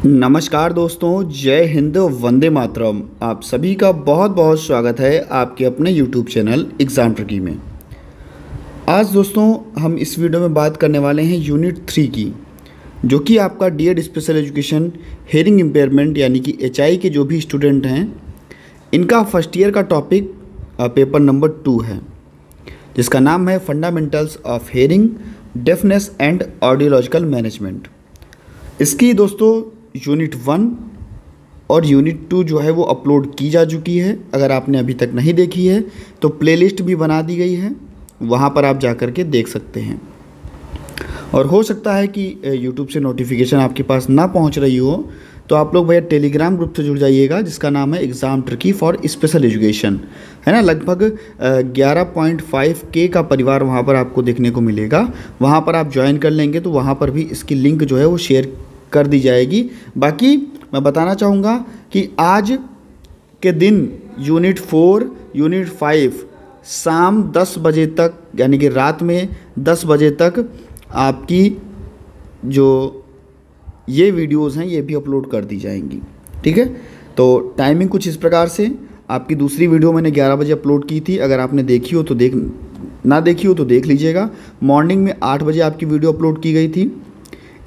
नमस्कार दोस्तों, जय हिंद, वंदे मातरम। आप सभी का बहुत बहुत स्वागत है आपके अपने YouTube चैनल एग्ज़ाम ट्रिकी में। आज दोस्तों हम इस वीडियो में बात करने वाले हैं यूनिट 3 की, जो कि आपका DEd special education hearing impairment यानी कि HI के जो भी स्टूडेंट हैं, इनका फर्स्ट ईयर का टॉपिक पेपर नंबर 2 है, जिसका नाम है fundamentals of hearing, deafness and audiological management. इसकी दोस्तों यूनिट 1 और यूनिट 2 जो है वो अपलोड की जा चुकी है। अगर आपने अभी तक नहीं देखी है तो प्लेलिस्ट भी बना दी गई है, वहाँ पर आप जा कर के देख सकते हैं। और हो सकता है कि यूट्यूब से नोटिफिकेशन आपके पास ना पहुँच रही हो, तो आप लोग भैया टेलीग्राम ग्रुप से जुड़ जाइएगा, जिसका नाम है exam tricky for special education, है ना। लगभग 11.5K का परिवार वहाँ पर आपको देखने को मिलेगा। वहाँ पर आप ज्वाइन कर लेंगे तो वहाँ पर भी इसकी लिंक जो है वो शेयर कर दी जाएगी। बाकी मैं बताना चाहूँगा कि आज के दिन यूनिट 4, यूनिट 5 शाम 10 बजे तक, यानी कि रात में 10 बजे तक आपकी जो ये वीडियोस हैं ये भी अपलोड कर दी जाएंगी, ठीक है। तो टाइमिंग कुछ इस प्रकार से, आपकी दूसरी वीडियो मैंने 11 बजे अपलोड की थी। अगर आपने देखी हो तो ना देखी हो तो देख लीजिएगा। मॉर्निंग में 8 बजे आपकी वीडियो अपलोड की गई थी।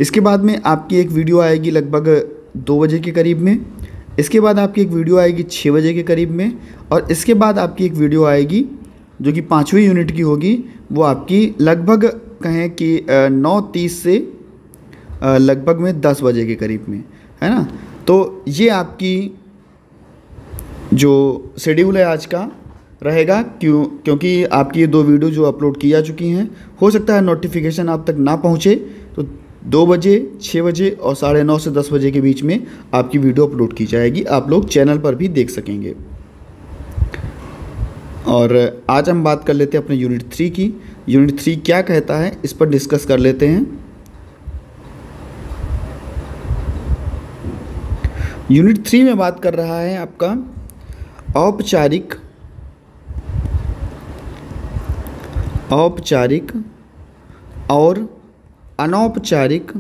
इसके बाद में आपकी एक वीडियो आएगी लगभग 2 बजे के करीब में। इसके बाद आपकी एक वीडियो आएगी 6 बजे के करीब में। और इसके बाद आपकी एक वीडियो आएगी जो कि 5वीं यूनिट की होगी, वो आपकी लगभग कहें कि 9:30 से लगभग में 10 बजे के करीब में, है ना। तो ये आपकी जो शेड्यूल है आज का रहेगा, क्योंकि आपकी ये 2 वीडियो जो अपलोड की जा चुकी हैं, हो सकता है नोटिफिकेशन आप तक ना पहुँचे, तो 2 बजे, 6 बजे और 9:30 से 10 बजे के बीच में आपकी वीडियो अपलोड की जाएगी। आप लोग चैनल पर भी देख सकेंगे। और आज हम बात कर लेते हैं अपने यूनिट 3 की। यूनिट 3 क्या कहता है, इस पर डिस्कस कर लेते हैं। यूनिट 3 में बात कर रहा है आपका औपचारिक और अनौपचारिक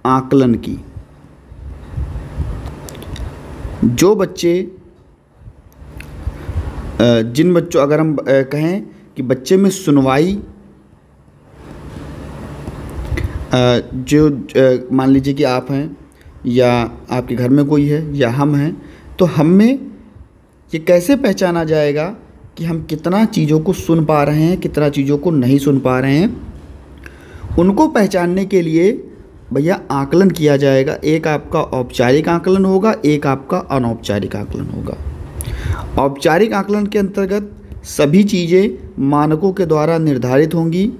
आकलन की। जो बच्चे जिन बच्चों, अगर हम कहें कि बच्चे में सुनवाई, जो मान लीजिए कि आप हैं या आपके घर में कोई है या हम हैं, तो हम में ये कैसे पहचाना जाएगा कि हम कितना चीज़ों को सुन पा रहे हैं, कितना चीज़ों को नहीं सुन पा रहे हैं। उनको पहचानने के लिए भैया आकलन किया जाएगा। एक आपका औपचारिक आकलन होगा, एक आपका अनौपचारिक आकलन होगा। औपचारिक आकलन के अंतर्गत सभी चीज़ें मानकों के द्वारा निर्धारित होंगी,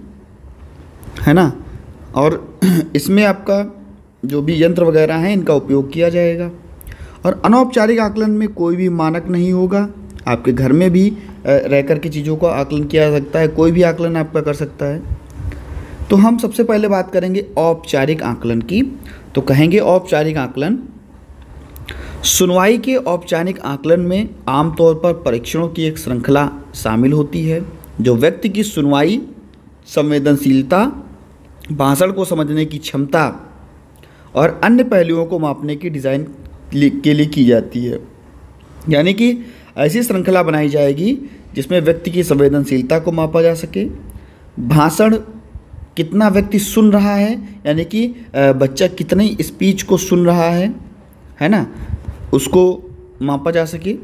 है ना। और इसमें आपका जो भी यंत्र वगैरह हैं इनका उपयोग किया जाएगा। और अनौपचारिक आकलन में कोई भी मानक नहीं होगा। आपके घर में भी रह कर के चीज़ों का आकलन किया जा सकता है, कोई भी आकलन आपका कर सकता है। तो हम सबसे पहले बात करेंगे औपचारिक आकलन की। तो कहेंगे औपचारिक आकलन, सुनवाई के औपचारिक आकलन में आमतौर पर परीक्षणों की एक श्रृंखला शामिल होती है, जो व्यक्ति की सुनवाई, संवेदनशीलता, भाषण को समझने की क्षमता और अन्य पहलुओं को मापने की डिज़ाइन के लिए की जाती है। यानी कि ऐसी श्रृंखला बनाई जाएगी जिसमें व्यक्ति की संवेदनशीलता को मापा जा सके, भाषण कितना व्यक्ति सुन रहा है, यानी कि बच्चा कितनी स्पीच को सुन रहा है ना, उसको मापा जा सके,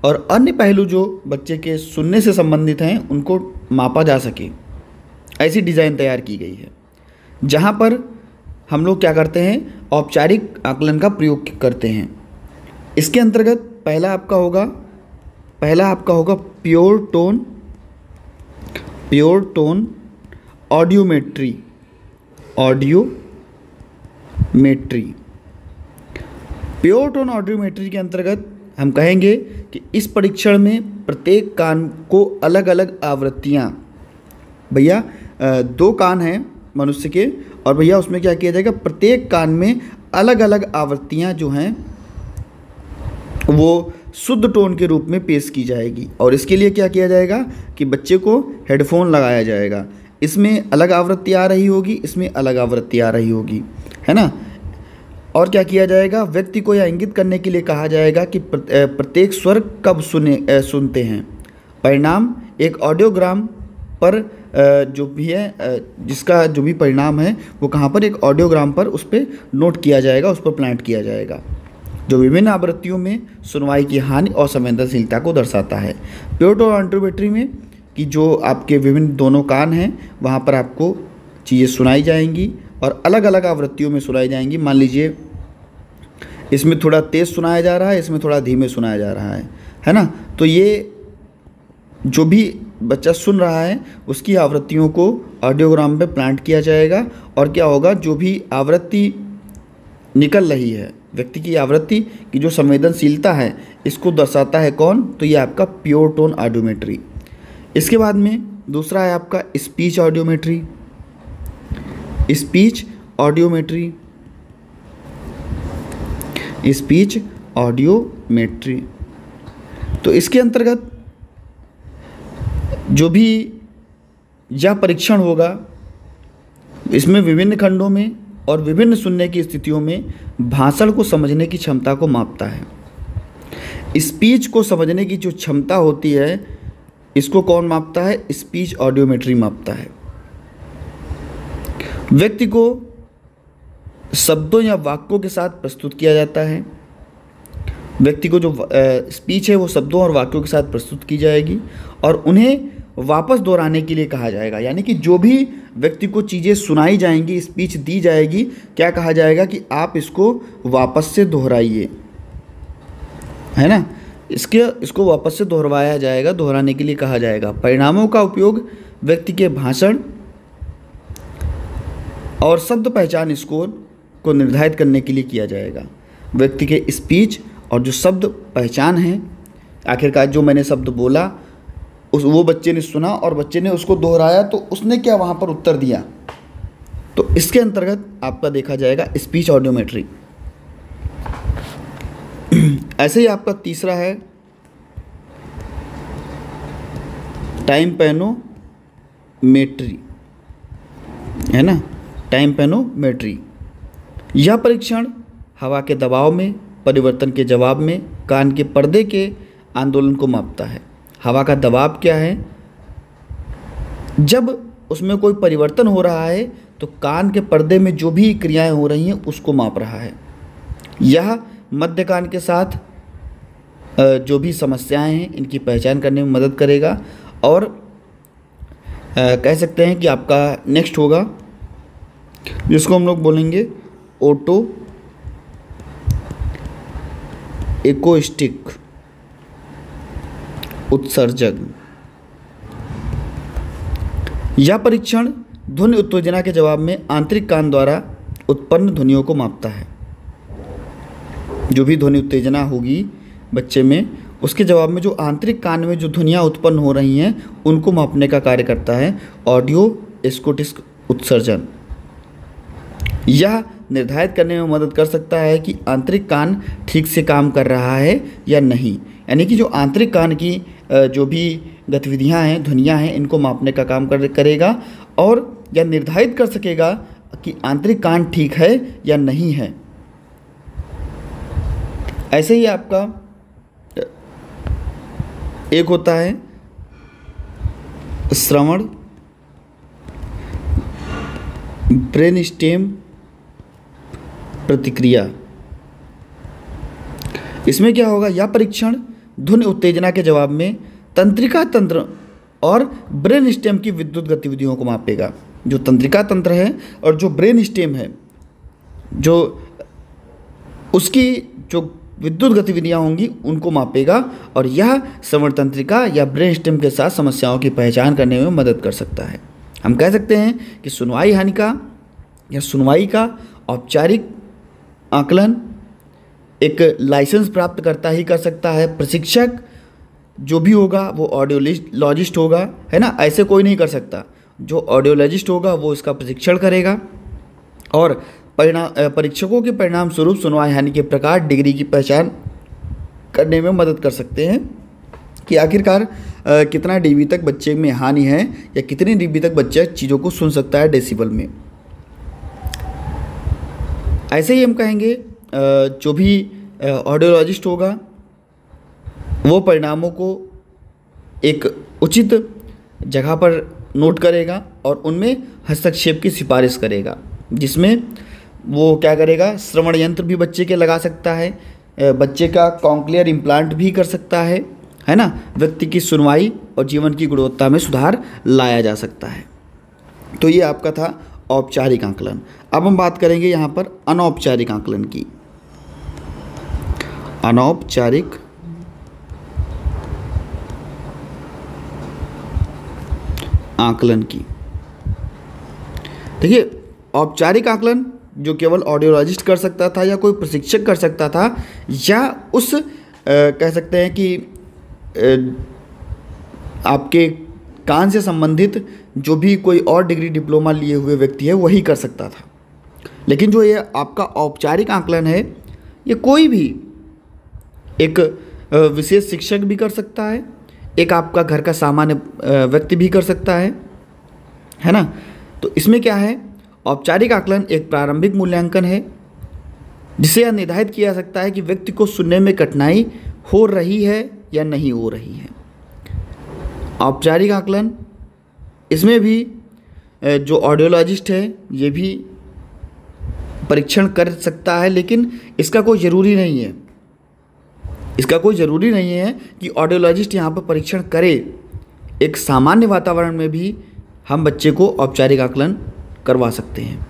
और अन्य पहलू जो बच्चे के सुनने से संबंधित हैं उनको मापा जा सके। ऐसी डिज़ाइन तैयार की गई है, जहाँ पर हम लोग क्या करते हैं, औपचारिक आकलन का प्रयोग करते हैं। इसके अंतर्गत पहला आपका होगा pure tone audiometry. Pure tone audiometry के अंतर्गत हम कहेंगे कि इस परीक्षण में प्रत्येक कान को अलग अलग आवृत्तियाँ, भैया 2 कान हैं मनुष्य के, और भैया उसमें क्या किया जाएगा, प्रत्येक कान में अलग अलग आवृत्तियाँ जो हैं वो शुद्ध टोन के रूप में पेश की जाएगी। और इसके लिए क्या किया जाएगा कि बच्चे को हेडफोन लगाया जाएगा। इसमें अलग आवृत्ति आ रही होगी, इसमें अलग आवृत्ति आ रही होगी, है ना। और क्या किया जाएगा, व्यक्ति को यह इंगित करने के लिए कहा जाएगा कि प्रत्येक स्वर कब सुनते हैं। परिणाम एक ऑडियोग्राम पर जो भी है, जिसका जो भी परिणाम है वो कहाँ पर, एक ऑडियोग्राम पर उस पर नोट किया जाएगा, उस पर प्लांट किया जाएगा, जो विभिन्न आवृत्तियों में सुनवाई की हानि और संवेदनशीलता को दर्शाता है। प्योर टोन ऑडियोमेट्री में कि जो आपके विभिन्न दोनों कान हैं वहाँ पर आपको चीज़ें सुनाई जाएंगी और अलग अलग आवृत्तियों में सुनाई जाएंगी। मान लीजिए इसमें थोड़ा तेज़ सुनाया जा रहा है, इसमें थोड़ा धीमे सुनाया जा रहा है ना। तो ये जो भी बच्चा सुन रहा है उसकी आवृत्तियों को ऑडियोग्राम पे प्लांट किया जाएगा। और क्या होगा, जो भी आवृत्ति निकल रही है, व्यक्ति की आवृत्ति की जो संवेदनशीलता है, इसको दर्शाता है कौन, तो ये आपका प्योर टोन ऑडियोमेट्री। इसके बाद में दूसरा है आपका speech audiometry. Speech audiometry, speech audiometry, तो इसके अंतर्गत जो भी यह परीक्षण होगा, इसमें विभिन्न खंडों में और विभिन्न सुनने की स्थितियों में भाषण को समझने की क्षमता को मापता है। स्पीच को समझने की जो क्षमता होती है, इसको कौन मापता है, स्पीच ऑडियोमेट्री मापता है। व्यक्ति को शब्दों या वाक्यों के साथ प्रस्तुत किया जाता है। व्यक्ति को जो स्पीच है वो शब्दों और वाक्यों के साथ प्रस्तुत की जाएगी और उन्हें वापस दोहराने के लिए कहा जाएगा। यानी कि जो भी व्यक्ति को चीज़ें सुनाई जाएंगी, स्पीच दी जाएगी, क्या कहा जाएगा कि आप इसको वापस से दोहराइए, है ना। इसको वापस से दोहराया जाएगा, दोहराने के लिए कहा जाएगा। परिणामों का उपयोग व्यक्ति के भाषण और शब्द पहचान स्कोर को निर्धारित करने के लिए किया जाएगा। व्यक्ति के स्पीच और जो शब्द पहचान है, आखिरकार जो मैंने शब्द बोला वो बच्चे ने सुना और बच्चे ने उसको दोहराया, तो उसने क्या वहाँ पर उत्तर दिया, तो इसके अंतर्गत आपका देखा जाएगा स्पीच ऑडियोमेट्री। ऐसे ही आपका तीसरा है टाइम्पैनोमेट्री, है ना, टाइम्पैनोमेट्री। यह परीक्षण हवा के दबाव में परिवर्तन के जवाब में कान के पर्दे के आंदोलन को मापता है। हवा का दबाव क्या है, जब उसमें कोई परिवर्तन हो रहा है तो कान के पर्दे में जो भी क्रियाएं हो रही हैं उसको माप रहा है। यह मध्य कान के साथ जो भी समस्याएं हैं इनकी पहचान करने में मदद करेगा। और कह सकते हैं कि आपका नेक्स्ट होगा जिसको हम लोग बोलेंगे ओटो एकोस्टिक उत्सर्जक। यह परीक्षण ध्वनि उत्तेजना के जवाब में आंतरिक कान द्वारा उत्पन्न ध्वनियों को मापता है। जो भी ध्वनि उत्तेजना होगी बच्चे में, उसके जवाब में जो आंतरिक कान में जो ध्वनियाँ उत्पन्न हो रही हैं उनको मापने का कार्य करता है ऑडियो एकोस्टिक उत्सर्जन। यह निर्धारित करने में मदद कर सकता है कि आंतरिक कान ठीक से काम कर रहा है या नहीं। यानी कि जो आंतरिक कान की जो भी गतिविधियां हैं, ध्वनियां हैं, इनको मापने का काम करेगा और यह निर्धारित कर सकेगा कि आंतरिक कान ठीक है या नहीं है। ऐसे ही आपका एक होता है श्रवण ब्रेन स्टेम प्रतिक्रिया। इसमें क्या होगा, यह परीक्षण ध्वनि उत्तेजना के जवाब में तंत्रिका तंत्र और ब्रेन स्टेम की विद्युत गतिविधियों को मापेगा। जो तंत्रिका तंत्र है और जो ब्रेन स्टेम है, जो उसकी जो विद्युत गतिविधियां होंगी उनको मापेगा और यह श्रवण तंत्रिका या ब्रेन स्टेम के साथ समस्याओं की पहचान करने में मदद कर सकता है। हम कह सकते हैं कि सुनवाई हानि का या सुनवाई का औपचारिक आकलन एक लाइसेंस प्राप्त करता ही कर सकता है। प्रशिक्षक जो भी होगा वो ऑडियोलॉजिस्ट होगा, है ना, ऐसे कोई नहीं कर सकता। जो ऑडियोलॉजिस्ट होगा वो इसका प्रशिक्षण करेगा और परीक्षकों के परिणाम स्वरूप सुनवाई हानि के प्रकार डिग्री की पहचान करने में मदद कर सकते हैं कि आखिरकार कितना डीबी तक बच्चे में हानि है या कितनी डीबी तक बच्चा चीज़ों को सुन सकता है डेसिबल में। ऐसे ही हम कहेंगे जो भी ऑडियोलॉजिस्ट होगा वो परिणामों को एक उचित जगह पर नोट करेगा और उनमें हस्तक्षेप की सिफारिश करेगा, जिसमें वो क्या करेगा, श्रवण यंत्र भी बच्चे के लगा सकता है, बच्चे का कॉन्क्लियर इम्प्लांट भी कर सकता है ना। व्यक्ति की सुनवाई और जीवन की गुणवत्ता में सुधार लाया जा सकता है। तो ये आपका था औपचारिक आकलन। अब हम बात करेंगे यहाँ पर अनौपचारिक आकलन की। अनौपचारिक आकलन की। देखिए, औपचारिक आकलन जो केवल ऑडियोलॉजिस्ट कर सकता था या कोई प्रशिक्षक कर सकता था, या उस कह सकते हैं कि आपके कान से संबंधित जो भी कोई और डिग्री डिप्लोमा लिए हुए व्यक्ति है वही कर सकता था। लेकिन जो ये आपका औपचारिक आकलन है, ये कोई भी एक विशेष शिक्षक भी कर सकता है, एक आपका घर का सामान्य व्यक्ति भी कर सकता है ना। तो इसमें क्या है, औपचारिक आकलन एक प्रारंभिक मूल्यांकन है जिसे यह निर्धारित किया जा सकता है कि व्यक्ति को सुनने में कठिनाई हो रही है या नहीं हो रही है। औपचारिक आकलन, इसमें भी जो ऑडियोलॉजिस्ट है ये भी परीक्षण कर सकता है, लेकिन इसका कोई ज़रूरी नहीं है। इसका कोई ज़रूरी नहीं है कि ऑडियोलॉजिस्ट यहाँ पर परीक्षण करे। एक सामान्य वातावरण में भी हम बच्चे को औपचारिक आकलन करवा सकते हैं।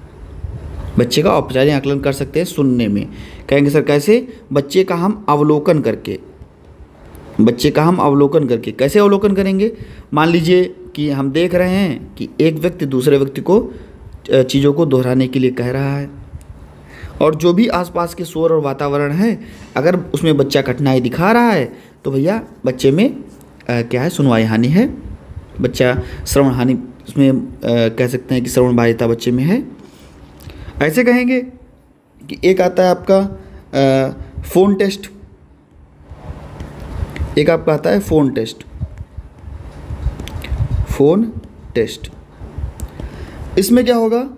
बच्चे का औपचारिक आकलन कर सकते हैं सुनने में। कहेंगे सर कैसे? बच्चे का हम अवलोकन करके। बच्चे का हम अवलोकन करके कैसे अवलोकन करेंगे? मान लीजिए कि हम देख रहे हैं कि एक व्यक्ति दूसरे व्यक्ति को चीज़ों को दोहराने के लिए कह रहा है, और जो भी आसपास के शोर और वातावरण है, अगर उसमें बच्चा कठिनाई दिखा रहा है तो भैया बच्चे में क्या है, सुनवाई हानि है। बच्चा श्रवण हानि, उसमें कह सकते हैं कि श्रवण बाधिता बच्चे में है। ऐसे कहेंगे कि एक आता है आपका फ़ोन टेस्ट। एक आपका आता है फ़ोन टेस्ट। फ़ोन टेस्ट, इसमें क्या होगा,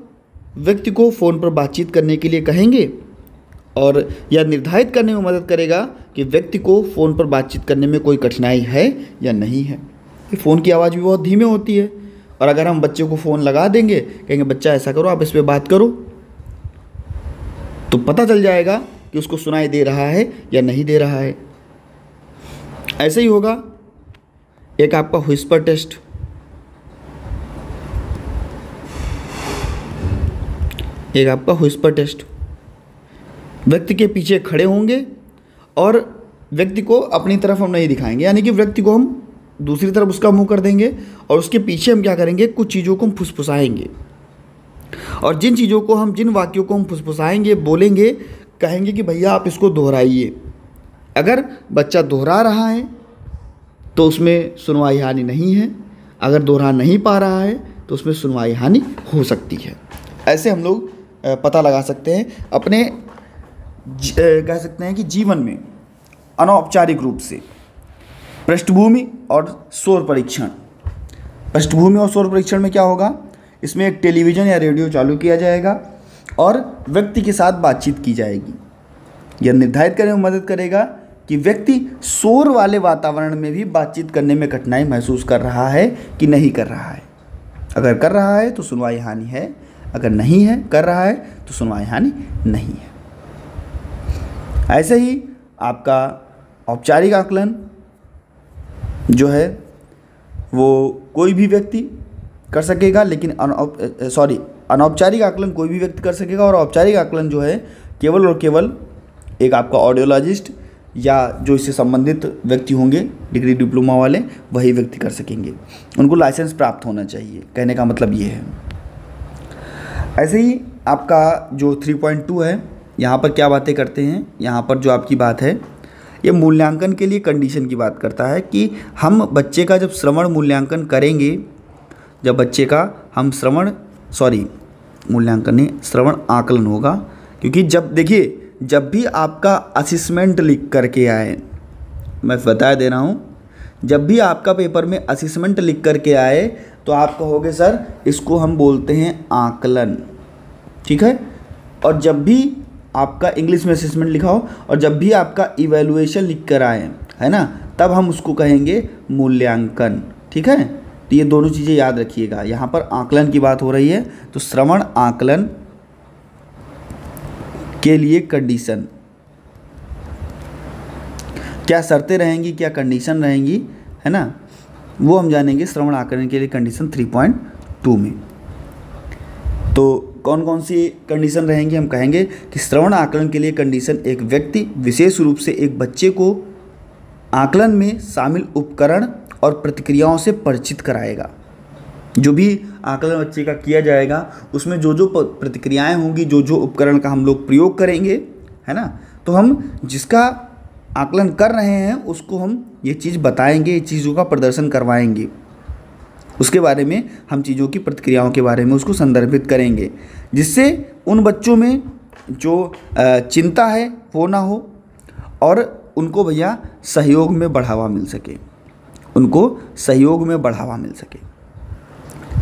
व्यक्ति को फ़ोन पर बातचीत करने के लिए कहेंगे और यह निर्धारित करने में मदद करेगा कि व्यक्ति को फ़ोन पर बातचीत करने में कोई कठिनाई है या नहीं है। फ़ोन की आवाज़ भी बहुत धीमे होती है, और अगर हम बच्चे को फ़ोन लगा देंगे, कहेंगे बच्चा ऐसा करो, आप इस पर बात करो, तो पता चल जाएगा कि उसको सुनाई दे रहा है या नहीं दे रहा है। ऐसे ही होगा एक आपका व्हिस्पर टेस्ट। एक आपका व्हिस्पर टेस्ट, व्यक्ति के पीछे खड़े होंगे और व्यक्ति को अपनी तरफ हम नहीं दिखाएंगे, यानी कि व्यक्ति को हम दूसरी तरफ उसका मुंह कर देंगे और उसके पीछे हम क्या करेंगे, कुछ चीज़ों को हम फुसफुसाएंगे, और जिन चीज़ों को हम, जिन वाक्यों को हम फुसफुसाएंगे, बोलेंगे, कहेंगे कि भैया आप इसको दोहराइए। अगर बच्चा दोहरा रहा है तो उसमें सुनवाई हानि नहीं है, अगर दोहरा नहीं पा रहा है तो उसमें सुनवाई हानि हो सकती है। ऐसे हम लोग पता लगा सकते हैं अपने कह सकते हैं कि जीवन में अनौपचारिक रूप से पृष्ठभूमि और शोर परीक्षण। पृष्ठभूमि और शोर परीक्षण में क्या होगा, इसमें एक टेलीविज़न या रेडियो चालू किया जाएगा और व्यक्ति के साथ बातचीत की जाएगी। यह निर्धारित करने में मदद करेगा कि व्यक्ति शोर वाले वातावरण में भी बातचीत करने में कठिनाई महसूस कर रहा है कि नहीं कर रहा है। अगर कर रहा है तो सुनवाई हानि है, अगर नहीं है, कर रहा है तो सुनवाई हानि नहीं है। ऐसे ही आपका औपचारिक आकलन जो है वो कोई भी व्यक्ति कर सकेगा, लेकिन अनौपचारिक आकलन कोई भी व्यक्ति कर सकेगा, और औपचारिक आकलन जो है केवल और केवल एक आपका ऑडियोलॉजिस्ट या जो इससे संबंधित व्यक्ति होंगे डिग्री डिप्लोमा वाले, वही व्यक्ति कर सकेंगे। उनको लाइसेंस प्राप्त होना चाहिए, कहने का मतलब ये है। ऐसे ही आपका जो 3.2 है, यहाँ पर क्या बातें करते हैं, यहाँ पर जो आपकी बात है ये मूल्यांकन के लिए कंडीशन की बात करता है कि हम बच्चे का जब श्रवण मूल्यांकन करेंगे, जब बच्चे का हम मूल्यांकन नहीं, श्रवण आकलन होगा। क्योंकि जब देखिए, जब भी आपका असेसमेंट लिख करके आए, मैं बता दे रहा हूँ, जब भी आपका पेपर में असेसमेंट लिख करके आए तो आप कहोगे सर इसको हम बोलते हैं आकलन, ठीक है। और जब भी आपका इंग्लिश में असेसमेंट लिखा हो और जब भी आपका इवैल्यूएशन लिख कर आए, है ना, तब हम उसको कहेंगे मूल्यांकन, ठीक है। तो ये दोनों चीज़ें याद रखिएगा। यहाँ पर आकलन की बात हो रही है तो श्रवण आकलन के लिए कंडीशन, क्या शर्तें रहेंगी, क्या कंडीशन रहेंगी, है ना, वो हम जानेंगे श्रवण आकलन के लिए कंडीशन 3.2 में। तो कौन कौन सी कंडीशन रहेंगी, हम कहेंगे कि श्रवण आकलन के लिए कंडीशन एक व्यक्ति विशेष रूप से एक बच्चे को आकलन में शामिल उपकरण और प्रतिक्रियाओं से परिचित कराएगा। जो भी आकलन बच्चे का किया जाएगा उसमें जो जो प्रतिक्रियाएं होंगी, जो जो उपकरण का हम लोग प्रयोग करेंगे, है ना, तो हम जिसका आकलन कर रहे हैं उसको हम ये चीज़ बताएंगे, ये चीज़ों का प्रदर्शन करवाएंगे, उसके बारे में हम चीज़ों की प्रतिक्रियाओं के बारे में उसको संदर्भित करेंगे, जिससे उन बच्चों में जो चिंता है वो ना हो और उनको भैया सहयोग में बढ़ावा मिल सके, उनको सहयोग में बढ़ावा मिल सके।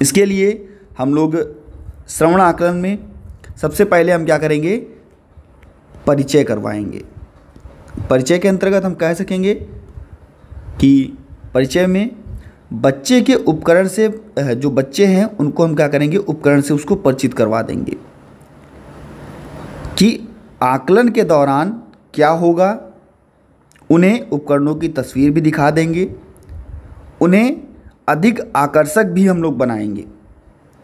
इसके लिए हम लोग श्रवण आकलन में सबसे पहले हम क्या करेंगे, परिचय करवाएंगे। परिचय के अंतर्गत हम कह सकेंगे कि परिचय में बच्चे के उपकरण से, जो बच्चे हैं उनको हम क्या करेंगे, उपकरण से उसको परिचित करवा देंगे कि आकलन के दौरान क्या होगा। उन्हें उपकरणों की तस्वीर भी दिखा देंगे, उन्हें अधिक आकर्षक भी हम लोग बनाएंगे,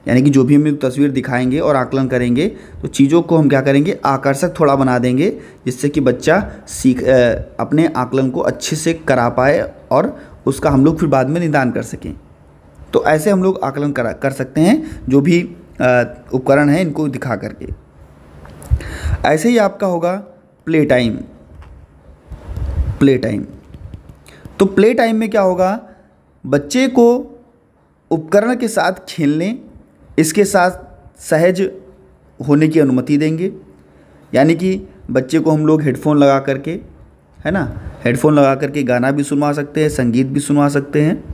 यानी कि जो भी हम लोग तस्वीर दिखाएंगे और आकलन करेंगे तो चीज़ों को हम क्या करेंगे, आकर्षक थोड़ा बना देंगे, जिससे कि बच्चा अपने आकलन को अच्छे से करा पाए और उसका हम लोग फिर बाद में निदान कर सकें। तो ऐसे हम लोग आकलन कर सकते हैं, जो भी उपकरण हैं इनको दिखा करके। ऐसे ही आपका होगा प्ले टाइम। प्ले टाइम, तो प्ले टाइम में क्या होगा, बच्चे को उपकरण के साथ खेलने, इसके साथ सहज होने की अनुमति देंगे। यानी कि बच्चे को हम लोग हेडफोन लगा करके, है ना, हेडफोन लगा करके गाना भी सुनवा सकते हैं, संगीत भी सुनवा सकते हैं,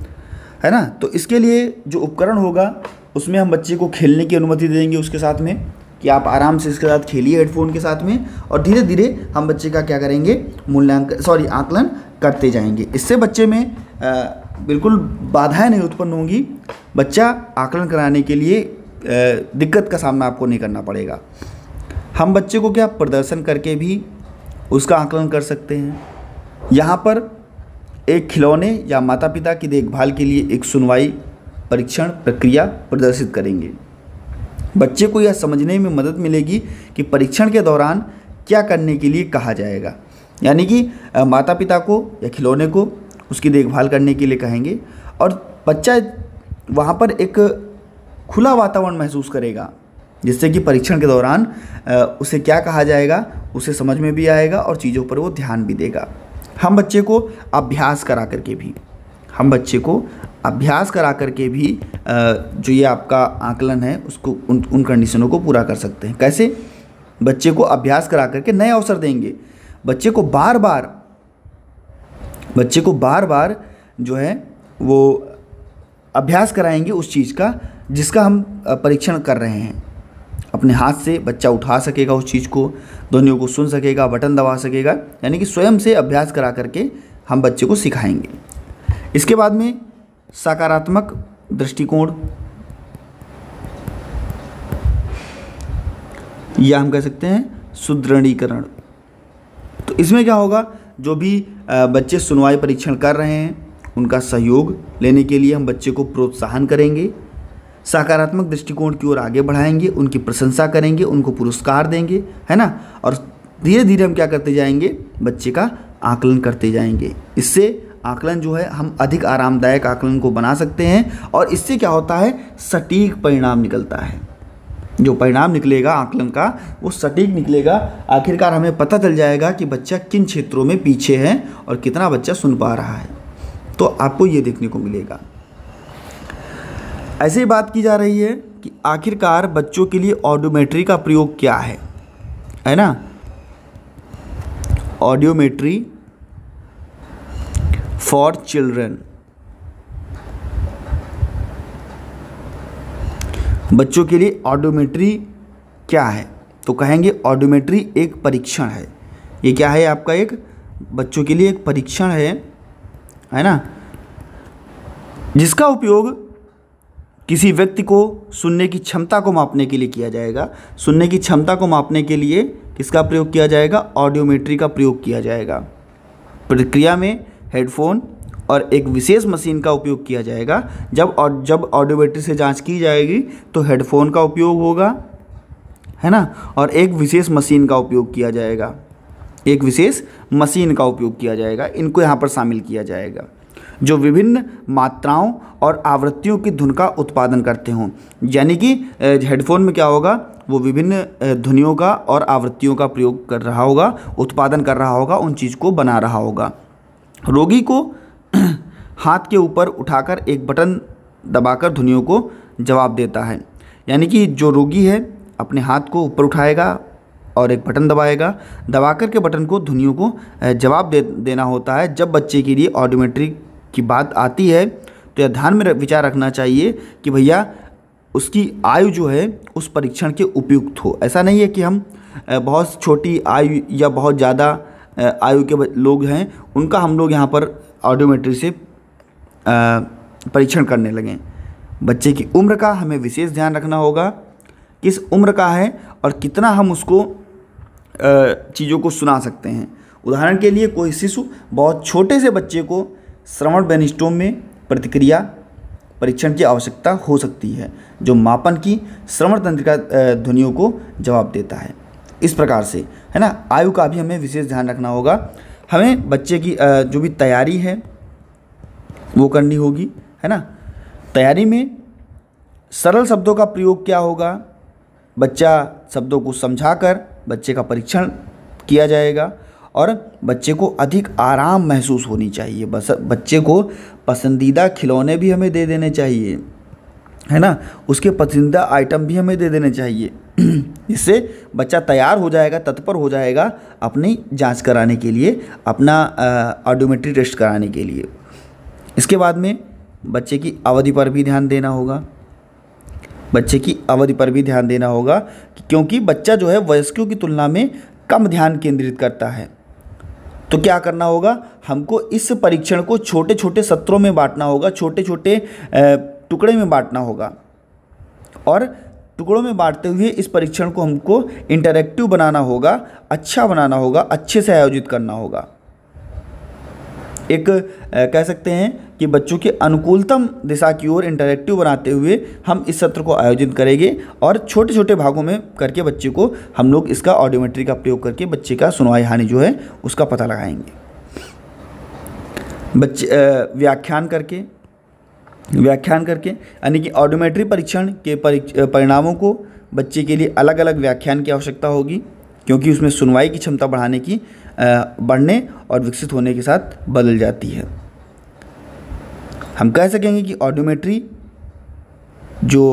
है ना। तो इसके लिए जो उपकरण होगा उसमें हम बच्चे को खेलने की अनुमति देंगे उसके साथ में, कि आप आराम से इसके साथ खेलिए हेडफोन के साथ में, और धीरे धीरे हम बच्चे का क्या करेंगे, आकलन करते जाएंगे। इससे बच्चे में बिल्कुल बाधाएं नहीं उत्पन्न होंगी, बच्चा आकलन कराने के लिए दिक्कत का सामना आपको नहीं करना पड़ेगा। हम बच्चे को क्या प्रदर्शन करके भी उसका आकलन कर सकते हैं। यहाँ पर एक खिलौने या माता पिता की देखभाल के लिए एक सुनवाई परीक्षण प्रक्रिया प्रदर्शित करेंगे। बच्चे को यह समझने में मदद मिलेगी कि परीक्षण के दौरान क्या करने के लिए कहा जाएगा। यानी कि माता पिता को या खिलौने को उसकी देखभाल करने के लिए कहेंगे और बच्चा वहाँ पर एक खुला वातावरण महसूस करेगा, जिससे कि परीक्षण के दौरान उसे क्या कहा जाएगा उसे समझ में भी आएगा और चीज़ों पर वो ध्यान भी देगा। हम बच्चे को अभ्यास करा करके भी, जो ये आपका आकलन है उसको उन कंडीशनों को पूरा कर सकते हैं। कैसे? बच्चे को अभ्यास करा करके नए अवसर देंगे, बच्चे को बार बार जो है वो अभ्यास कराएंगे उस चीज़ का जिसका हम परीक्षण कर रहे हैं। अपने हाथ से बच्चा उठा सकेगा उस चीज़ को, ध्वनियों को सुन सकेगा, बटन दबा सकेगा, यानी कि स्वयं से अभ्यास करा करके हम बच्चे को सिखाएंगे। इसके बाद में सकारात्मक दृष्टिकोण, या हम कह सकते हैं सुदृढ़ीकरण। तो इसमें क्या होगा, जो भी बच्चे सुनवाई परीक्षण कर रहे हैं उनका सहयोग लेने के लिए हम बच्चे को प्रोत्साहन करेंगे, सकारात्मक दृष्टिकोण की ओर आगे बढ़ाएंगे, उनकी प्रशंसा करेंगे, उनको पुरस्कार देंगे, है ना। और धीरे धीरे हम क्या करते जाएंगे, बच्चे का आकलन करते जाएंगे। इससे आकलन जो है हम अधिक आरामदायक आकलन को बना सकते हैं और इससे क्या होता है, सटीक परिणाम निकलता है। जो परिणाम निकलेगा आकलन का वो सटीक निकलेगा। आखिरकार हमें पता चल जाएगा कि बच्चा किन क्षेत्रों में पीछे है और कितना बच्चा सुन पा रहा है, तो आपको ये देखने को मिलेगा। ऐसे ही बात की जा रही है कि आखिरकार बच्चों के लिए ऑडियोमेट्री का प्रयोग क्या है ना। Audiometry for children. बच्चों के लिए ऑडियोमेट्री क्या है? तो कहेंगे ऑडियोमेट्री एक परीक्षण है। ये क्या है आपका? एक बच्चों के लिए एक परीक्षण है ना, जिसका उपयोग किसी व्यक्ति को सुनने की क्षमता को मापने के लिए किया जाएगा। सुनने की क्षमता को मापने के लिए किसका प्रयोग किया जाएगा? ऑडियोमेट्री का प्रयोग किया जाएगा। प्रक्रिया में हेडफोन और एक विशेष मशीन का उपयोग किया जाएगा। जब ऑडियोमेट्री से जांच की जाएगी तो हेडफोन का उपयोग होगा, है ना, और एक विशेष मशीन का उपयोग किया जाएगा। एक विशेष मशीन का उपयोग किया जाएगा, इनको यहाँ पर शामिल किया जाएगा, जो विभिन्न मात्राओं और आवृत्तियों की धुन का उत्पादन करते हों। यानी कि हेडफोन में क्या होगा? वो विभिन्न ध्वनियों का और आवृत्तियों का प्रयोग कर रहा होगा, उत्पादन कर रहा होगा, उन चीज़ को बना रहा होगा। रोगी को हाथ के ऊपर उठाकर एक बटन दबाकर ध्वनियों को जवाब देता है। यानी कि जो रोगी है अपने हाथ को ऊपर उठाएगा और एक बटन दबाएगा, दबाकर के बटन को ध्वनियों को जवाब देना होता है। जब बच्चे के लिए ऑडियोमेट्री की बात आती है तो यह ध्यान में विचार रखना चाहिए कि भैया उसकी आयु जो है उस परीक्षण के उपयुक्त हो। ऐसा नहीं है कि हम बहुत छोटी आयु या बहुत ज़्यादा आयु के लोग हैं उनका हम लोग यहाँ पर ऑडियोमेट्री से परीक्षण करने लगें। बच्चे की उम्र का हमें विशेष ध्यान रखना होगा, किस उम्र का है और कितना हम उसको चीज़ों को सुना सकते हैं। उदाहरण के लिए कोई शिशु बहुत छोटे से बच्चे को श्रवण ब्रेनस्टॉर्म में प्रतिक्रिया परीक्षण की आवश्यकता हो सकती है, जो मापन की श्रवण तंत्रिका ध्वनियों को जवाब देता है। इस प्रकार से, है ना, आयु का भी हमें विशेष ध्यान रखना होगा। हमें बच्चे की जो भी तैयारी है वो करनी होगी, है ना। तैयारी में सरल शब्दों का प्रयोग क्या होगा? बच्चा शब्दों को समझाकर बच्चे का परीक्षण किया जाएगा और बच्चे को अधिक आराम महसूस होनी चाहिए। बस बच्चे को पसंदीदा खिलौने भी हमें दे देने चाहिए, है ना, उसके पसंदीदा आइटम भी हमें दे देने चाहिए। इससे बच्चा तैयार हो जाएगा, तत्पर हो जाएगा अपनी जांच कराने के लिए, अपना ऑडियोमेट्री टेस्ट कराने के लिए। इसके बाद में बच्चे की अवधि पर भी ध्यान देना होगा। बच्चे की अवधि पर भी ध्यान देना होगा क्योंकि बच्चा जो है वयस्कों की तुलना में कम ध्यान केंद्रित करता है। तो क्या करना होगा? हमको इस परीक्षण को छोटे छोटे सत्रों में बांटना होगा, छोटे छोटे टुकड़े में बांटना होगा और टुकड़ों में बांटते हुए इस परीक्षण को हमको इंटरैक्टिव बनाना होगा, अच्छा बनाना होगा, अच्छे से आयोजित करना होगा। एक कह सकते हैं कि बच्चों के अनुकूलतम दिशा की ओर इंटरैक्टिव बनाते हुए हम इस सत्र को आयोजित करेंगे और छोटे छोटे भागों में करके बच्चे को हम लोग इसका ऑडियोमेट्री का प्रयोग करके बच्चे का सुनवाई हानि जो है उसका पता लगाएंगे। बच्चे व्याख्यान करके यानी कि ऑडियोमेट्री परीक्षण के परिणामों को बच्चे के लिए अलग अलग व्याख्यान की आवश्यकता होगी, क्योंकि उसमें सुनवाई की क्षमता बढ़ने और विकसित होने के साथ बदल जाती है। हम कह सकेंगे कि ऑडियोमेट्री जो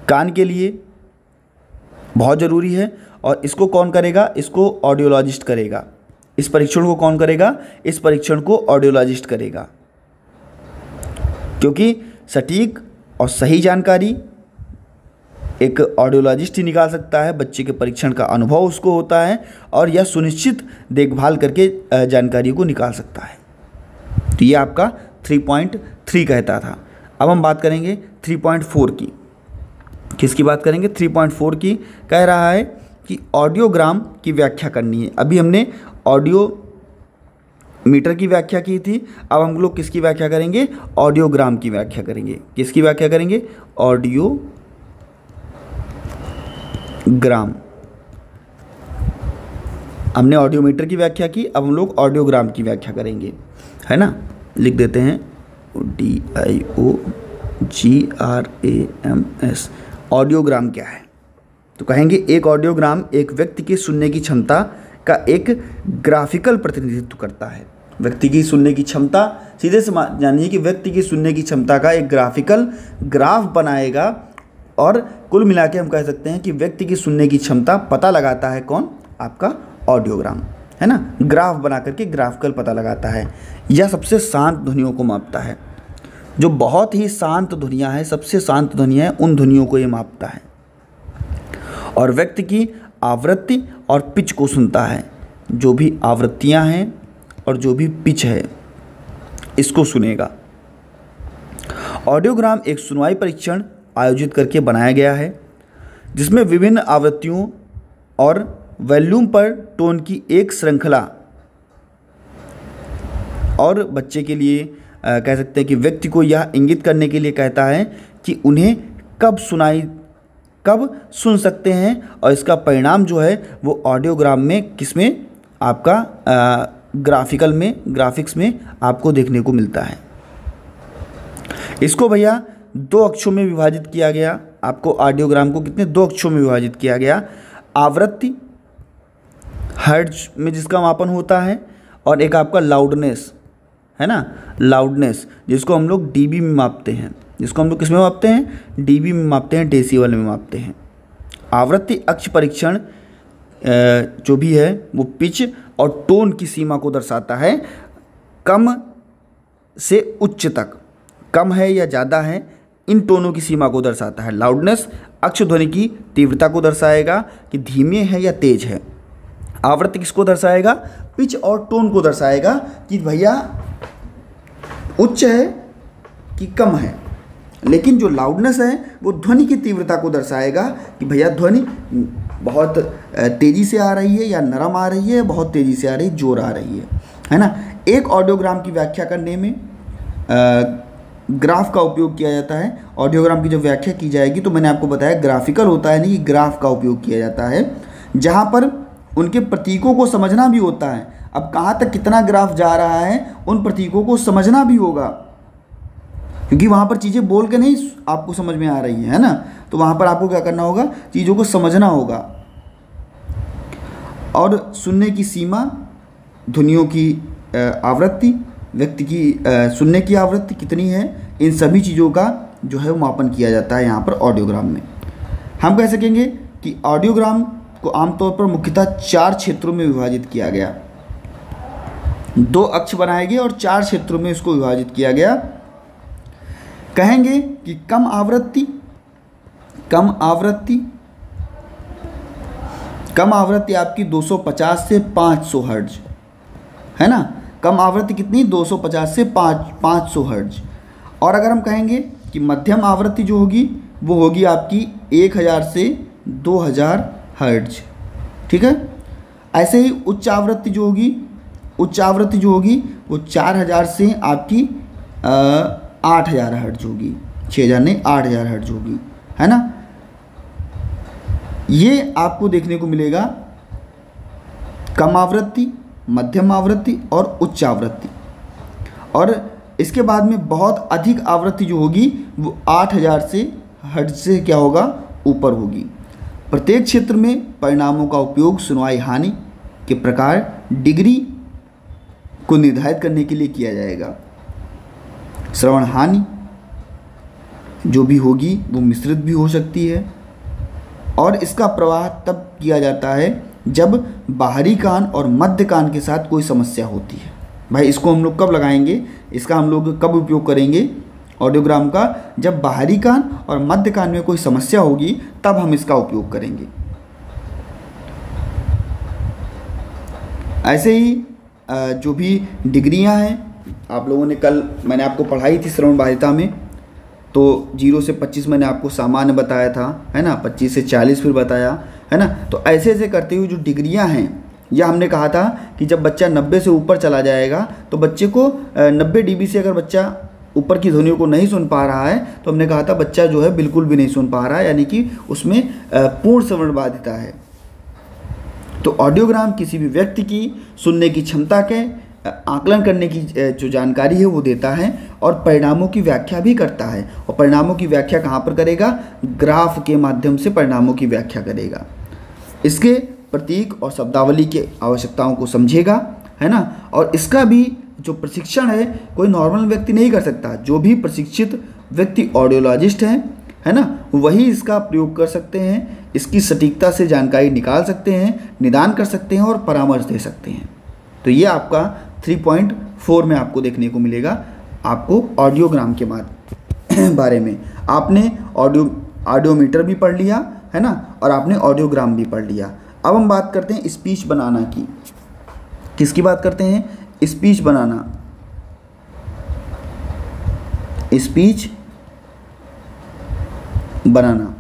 कान के लिए बहुत ज़रूरी है और इसको कौन करेगा? इसको ऑडियोलॉजिस्ट करेगा। इस परीक्षण को कौन करेगा? इस परीक्षण को ऑडियोलॉजिस्ट करेगा, क्योंकि सटीक और सही जानकारी एक ऑडियोलॉजिस्ट ही निकाल सकता है। बच्चे के परीक्षण का अनुभव उसको होता है और यह सुनिश्चित देखभाल करके जानकारी को निकाल सकता है। तो ये आपका 3.3 कहता था। अब हम बात करेंगे 3.4 की। किसकी बात करेंगे? 3.4 की कह रहा है कि ऑडियोग्राम की व्याख्या करनी है। अभी हमने ऑडियो मीटर की व्याख्या की थी, अब हम लोग किसकी व्याख्या करेंगे? ऑडियोग्राम की व्याख्या करेंगे। किसकी व्याख्या करेंगे? ऑडियोग्राम। हमने ऑडियोमीटर की व्याख्या की, अब हम लोग ऑडियोग्राम की व्याख्या करेंगे, है ना। लिख देते हैं DIOGRAMS। ऑडियोग्राम क्या है? तो कहेंगे एक ऑडियोग्राम एक व्यक्ति की सुनने की क्षमता का एक ग्राफिकल प्रतिनिधित्व करता है। व्यक्ति की सुनने की क्षमता, सीधे से जानिए कि व्यक्ति की सुनने की क्षमता का एक ग्राफिकल ग्राफ बनाएगा और कुल मिला के हम कह सकते हैं कि व्यक्ति की सुनने की क्षमता पता लगाता है कौन? आपका ऑडियोग्राम। है ना, ग्राफ बना करके ग्राफिकल पता लगाता है, या सबसे शांत ध्वनियों को मापता है। जो बहुत ही शांत ध्वनियाँ हैं, सबसे शांत ध्वनियाँ हैं, उन ध्वनियों को ये मापता है। और व्यक्ति की आवृत्ति और पिच को सुनता है। जो भी आवृत्तियाँ हैं और जो भी पिच है, इसको सुनेगा। ऑडियोग्राम एक सुनवाई परीक्षण आयोजित करके बनाया गया है, जिसमें विभिन्न आवृत्तियों और वॉल्यूम पर टोन की एक श्रृंखला, और बच्चे के लिए कह सकते हैं कि व्यक्ति को यह इंगित करने के लिए कहता है कि उन्हें कब सुन सकते हैं, और इसका परिणाम जो है वो ऑडियोग्राम में किसमें, आपका ग्राफिक्स में आपको देखने को मिलता है। इसको भैया 2 अक्षों में विभाजित किया गया। आपको ऑडियोग्राम को कितने 2 अक्षों में विभाजित किया गया। आवृत्ति हर्ट्ज में जिसका मापन होता है, और एक आपका लाउडनेस है ना, लाउडनेस जिसको हम लोग डीबी में मापते हैं। जिसको हम लोग किस में मापते हैं, डीबी में मापते हैं, डेसिबल में मापते हैं। आवृत्ति अक्ष परीक्षण जो भी है वो पिच और टोन की सीमा को दर्शाता है, कम से उच्च तक, कम है या ज़्यादा है, इन टोनों की सीमा को दर्शाता है। लाउडनेस अक्ष ध्वनि की तीव्रता को दर्शाएगा कि धीमे है या तेज है। आवृत्ति किसको दर्शाएगा, पिच और टोन को दर्शाएगा कि भैया उच्च है कि कम है। लेकिन जो लाउडनेस है वो ध्वनि की तीव्रता को दर्शाएगा कि भैया ध्वनि बहुत तेज़ी से आ रही है या नरम आ रही है, बहुत तेज़ी से आ रही है, जोर आ रही है ना। एक ऑडियोग्राम की व्याख्या करने में ग्राफ का उपयोग किया जाता है। ऑडियोग्राम की जब व्याख्या की जाएगी तो मैंने आपको बताया ग्राफिकल होता है, नहीं कि ग्राफ का उपयोग किया जाता है, जहाँ पर उनके प्रतीकों को समझना भी होता है। अब कहाँ तक कितना ग्राफ जा रहा है, उन प्रतीकों को समझना भी होगा, क्योंकि वहाँ पर चीज़ें बोल के नहीं आपको समझ में आ रही है ना, तो वहाँ पर आपको क्या करना होगा, चीज़ों को समझना होगा। और सुनने की सीमा, ध्वनियों की आवृत्ति, व्यक्ति की सुनने की आवृत्ति कितनी है, इन सभी चीज़ों का जो है वो मापन किया जाता है यहाँ पर ऑडियोग्राम में। हम कह सकेंगे कि ऑडियोग्राम को आमतौर पर मुख्यतः 4 क्षेत्रों में विभाजित किया गया। 2 अक्ष बनाए गए और 4 क्षेत्रों में इसको विभाजित किया गया। कहेंगे कि कम आवृत्ति आपकी 250 से 500 हर्ट्ज है ना। कम आवृत्ति कितनी, 250 से 500 हर्ट्ज। और अगर हम कहेंगे कि मध्यम आवृत्ति जो होगी वो होगी आपकी 1000 से 2000 हर्ट्ज, ठीक है। ऐसे ही उच्च आवृत्ति जो होगी वो 4000 से आपकी 8000 हर्ट्ज होगी, 6000 नहीं 8000 हर्ट्ज होगी, है ना। ये आपको देखने को मिलेगा कम आवृत्ति, मध्यम आवृत्ति और उच्च आवृत्ति। और इसके बाद में बहुत अधिक आवृत्ति जो होगी वो 8000 से हर्ट्ज से क्या होगा, ऊपर होगी। प्रत्येक क्षेत्र में परिणामों का उपयोग सुनवाई हानि के प्रकार, डिग्री को निर्धारित करने के लिए किया जाएगा। श्रवण हानि जो भी होगी वो मिश्रित भी हो सकती है, और इसका प्रवाह तब किया जाता है जब बाहरी कान और मध्य कान के साथ कोई समस्या होती है। भाई इसको हम लोग कब लगाएंगे, इसका हम लोग कब उपयोग करेंगे ऑडियोग्राम का, जब बाहरी कान और मध्य कान में कोई समस्या होगी तब हम इसका उपयोग करेंगे। ऐसे ही जो भी डिग्रियां हैं, आप लोगों ने कल मैंने आपको पढ़ाई थी श्रवण बाधिता में, तो 0 से 25 मैंने आपको सामान्य बताया था, है ना, 25 से 40 फिर बताया, है ना। तो ऐसे ऐसे करते हुए जो डिग्रियां हैं, या हमने कहा था कि जब बच्चा 90 से ऊपर चला जाएगा तो बच्चे को 90 dB से अगर बच्चा ऊपर की ध्वनियों को नहीं सुन पा रहा है तो हमने कहा था बच्चा जो है बिल्कुल भी नहीं सुन पा रहा है, यानी कि उसमें पूर्ण श्रवण बाधिता है। तो ऑडियोग्राम किसी भी व्यक्ति की सुनने की क्षमता के आकलन करने की जो जानकारी है वो देता है, और परिणामों की व्याख्या भी करता है। और परिणामों की व्याख्या कहाँ पर करेगा, ग्राफ के माध्यम से परिणामों की व्याख्या करेगा। इसके प्रतीक और शब्दावली की आवश्यकताओं को समझेगा, है ना। और इसका भी जो प्रशिक्षण है कोई नॉर्मल व्यक्ति नहीं कर सकता। जो भी प्रशिक्षित व्यक्ति ऑडियोलॉजिस्ट हैं, है ना, वही इसका प्रयोग कर सकते हैं। इसकी सटीकता से जानकारी निकाल सकते हैं, निदान कर सकते हैं और परामर्श दे सकते हैं। तो ये आपका 3.4 में आपको देखने को मिलेगा, आपको ऑडियोग्राम के बारे में। आपने ऑडियोमीटर भी पढ़ लिया है ना, और आपने ऑडियोग्राम भी पढ़ लिया। अब हम बात करते हैं स्पीच बनाना की। किसकी बात करते हैं? स्पीच बनाना। स्पीच बनाना।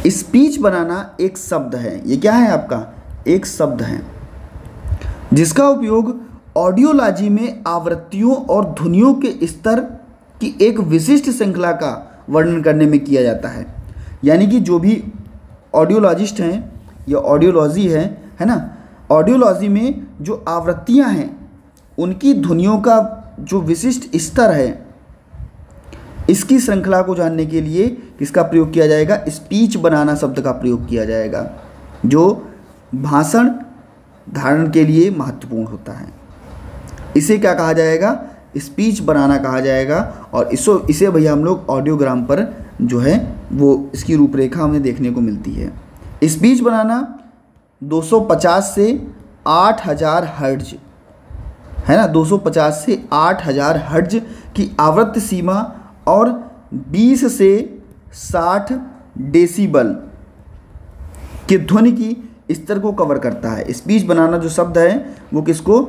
स्पीच बनाना एक शब्द है। ये क्या है आपका? एक शब्द है जिसका उपयोग ऑडियोलॉजी में आवृत्तियों और ध्वनियों के स्तर की एक विशिष्ट श्रृंखला का वर्णन करने में किया जाता है। यानी कि जो भी ऑडियोलॉजिस्ट हैं या ऑडियोलॉजी है ना, ऑडियोलॉजी में जो आवृत्तियां हैं उनकी ध्वनियों का जो विशिष्ट स्तर है, इसकी श्रृंखला को जानने के लिए किसका प्रयोग किया जाएगा? स्पीच बनाना शब्द का प्रयोग किया जाएगा, जो भाषण धारण के लिए महत्वपूर्ण होता है। इसे क्या कहा जाएगा? स्पीच बनाना कहा जाएगा। और इसे भैया हम लोग ऑडियोग्राम पर जो है वो इसकी रूपरेखा हमें देखने को मिलती है। स्पीच बनाना 250 से 8000 हर्ट्ज है ना, 250 से 8000 हर्ट्ज की आवृत्ति सीमा और 20 से 60 डेसिबल के ध्वनि की स्तर को कवर करता है। स्पीच बनाना जो शब्द है वो किसको?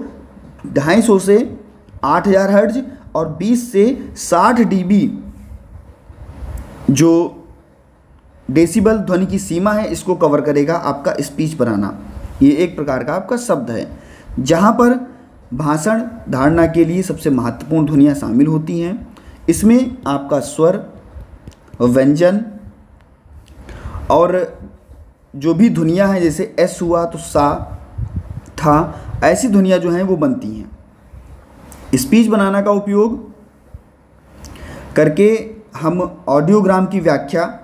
250 से 8000 हर्ट्ज और 20 से 60 डीबी जो डेसिबल ध्वनि की सीमा है, इसको कवर करेगा आपका स्पीच बनाना। ये एक प्रकार का आपका शब्द है जहाँ पर भाषण धारणा के लिए सबसे महत्वपूर्ण ध्वनियाँ शामिल होती हैं। इसमें आपका स्वर, व्यंजन और जो भी ध्वनियाँ हैं, जैसे एस हुआ तो सा, था, ऐसी ध्वनियाँ जो हैं वो बनती हैं। स्पीच बनाना का उपयोग करके हम ऑडियोग्राम की व्याख्या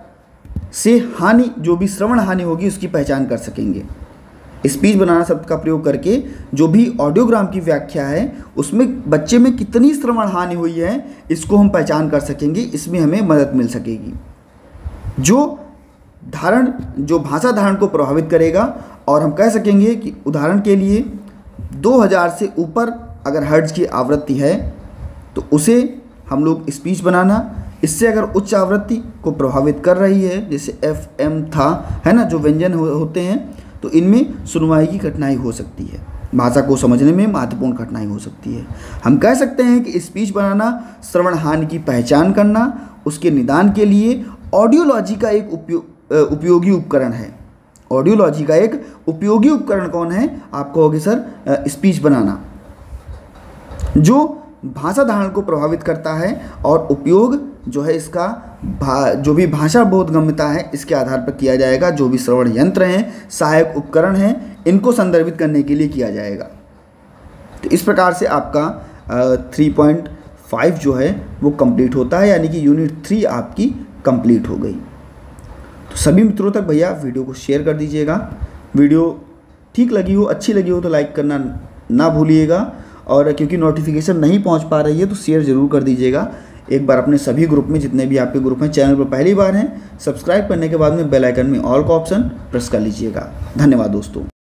से हानि, जो भी श्रवण हानि होगी उसकी पहचान कर सकेंगे। स्पीच बनाना शब्द का प्रयोग करके जो भी ऑडियोग्राम की व्याख्या है उसमें बच्चे में कितनी श्रवण हानि हुई है इसको हम पहचान कर सकेंगे, इसमें हमें मदद मिल सकेगी। जो भाषा धारण को प्रभावित करेगा, और हम कह सकेंगे कि उदाहरण के लिए 2000 से ऊपर अगर हर्ट्ज की आवृत्ति है तो उसे हम लोग स्पीच बनाना। इससे अगर उच्च आवृत्ति को प्रभावित कर रही है, जैसे FM था, है ना, जो व्यंजन होते हैं, तो इनमें सुनवाई की कठिनाई हो सकती है, भाषा को समझने में महत्वपूर्ण कठिनाई हो सकती है। हम कह सकते हैं कि स्पीच बनाना श्रवण हानि की पहचान करना, उसके निदान के लिए ऑडियोलॉजी का एक उपयोगी उपकरण है। ऑडियोलॉजी का एक उपयोगी उपकरण कौन है? आप कहोगे सर स्पीच बनाना, जो भाषा धारण को प्रभावित करता है और उपयोग जो है इसका जो भी भाषा बोधगम्यता है इसके आधार पर किया जाएगा। जो भी श्रवण यंत्र हैं, सहायक उपकरण हैं, इनको संदर्भित करने के लिए किया जाएगा। तो इस प्रकार से आपका 3.5 जो है वो कंप्लीट होता है, यानी कि यूनिट 3 आपकी कंप्लीट हो गई। तो सभी मित्रों तक भैया वीडियो को शेयर कर दीजिएगा। वीडियो ठीक लगी हो, अच्छी लगी हो तो लाइक करना ना भूलिएगा, और क्योंकि नोटिफिकेशन नहीं पहुंच पा रही है तो शेयर ज़रूर कर दीजिएगा। एक बार अपने सभी ग्रुप में, जितने भी आपके ग्रुप हैं, चैनल पर पहली बार हैं, सब्सक्राइब करने के बाद में बेल आइकन में ऑल का ऑप्शन प्रेस कर लीजिएगा। धन्यवाद दोस्तों।